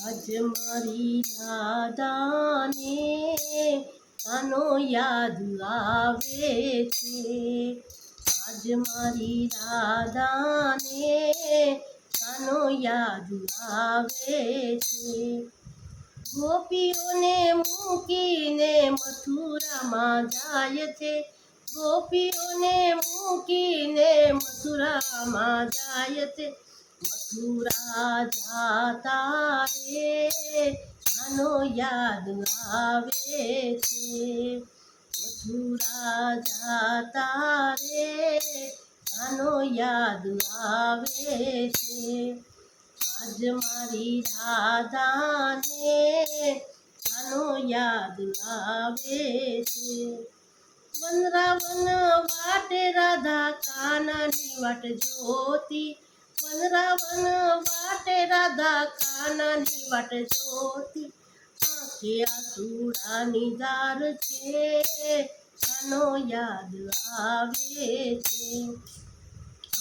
આજ મારી રાધાને કાનો યાદ આવે છે. આજ મારી રાધાને કાનો યાદ આવે છે. ગોપીઓને મૂકીને મથુરામાં જાય છે. ગોપીઓને મૂકીને મથુરામાં જાય છે. મથુરા જાતા રે કાનો યાદ આવે છે. મથુરા જાતા રે કાનો યાદ આવે છે. આજ મારી રાધાને કાનો યાદ આવે છે. વનરાવન વાટે રાધા કાનાની વાટ જોતી. વનરાવન વાટે રાધા કાનાની વાટ જોતી. આંખે આસુડાની ધાર છે કાનો યાદ આવે છે.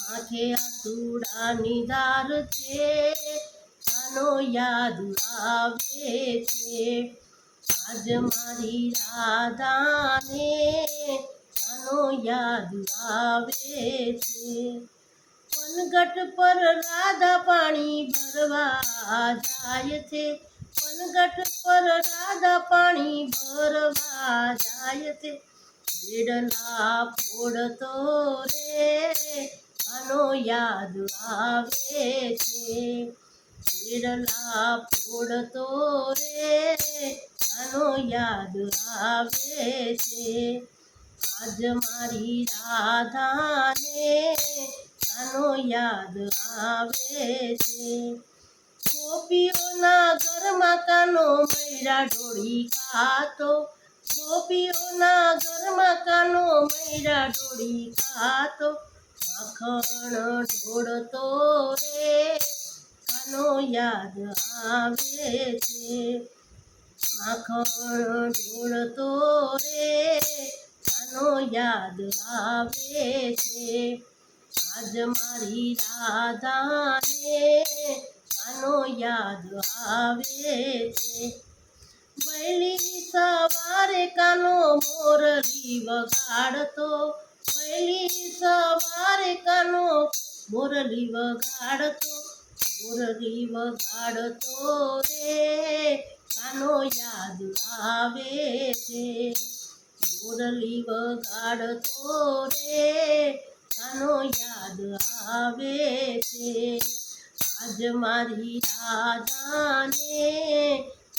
આંખે આસુડાની ધાર છે કાનો યાદ આવે છે. આજ મારી રાધાને કાનો યાદ આવે છે. પનઘટ પર રાધા પાણી ભરવા જાય છે. પનઘટ પર રાધા પાણી ભરવા જાય છે. બેડલા ફોડતો રે કાનો યાદ આવે છે. બેડલા ફોડતો રે કાનો યાદ આવે છે. આજ મારી રાધાને કાનો યાદ આવે છે. ગોપીઓના ઘરમાં કાનો મૈરા ઢોળી ખાતો. ગોપીઓના ઘરમાં કાનો મૈરા ઢોળી ખાતો. માખણ ઢોળતો રે કાનો યાદ આવે છે. માખણ ઢોળતો રે કાનો યાદ આવે છે. આજ મારી રાધાને કાનો યાદ આવે છે. વહેલી સવારે કાનો મોરલી વગાડતો. વહેલી સવારે કાનો મોરલી વગાડતો. મોરલી વગાડતો રે કાનો યાદ આવે છે. મોરલી વગાડતો રે કાનો યાદ આવે છે. આજ મારી રાધાને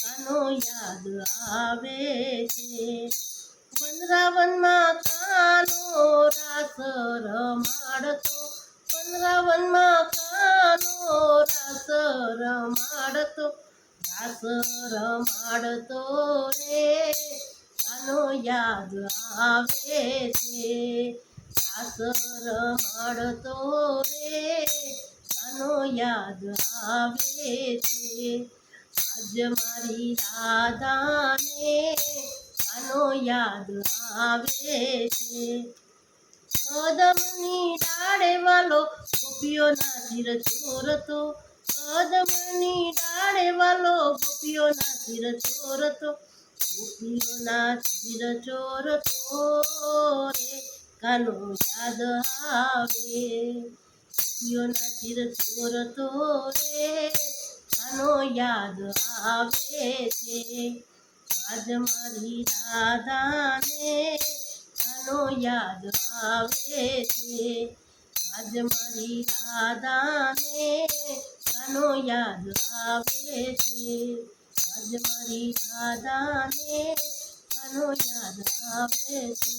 કાનો યાદ આવે છે. વનરાવનમાં કાનો રાસ રમાડતો. વનરાવનમાં કાનો રાસ રમાડતો. રાસ રમાડતો રે કાનો યાદ આવે છે. રાસ રમાડતો રે કાનો યાદ આવે છે. આજ મારી રાધાને કાનો યાદ આવે છે. કદમની ડાળે વાલો ગોપીઓના ચીર ચોરતો. કદમની ડાળે વાલો ગોપીઓના ચીર ચોરતો. ગોપીઓના ચીર ચોરતો રે કાનો યાદ આવે. ગોપીઓના ચીર ચોરતો રે કાનો યાદ આવે છે. આજ મારી રાધાને કાનો યાદ આવે છે. આજ મારી રાધાને કાનો યાદ આવે છે. આજ મારી રાધાને કાનો યાદ આવે છે.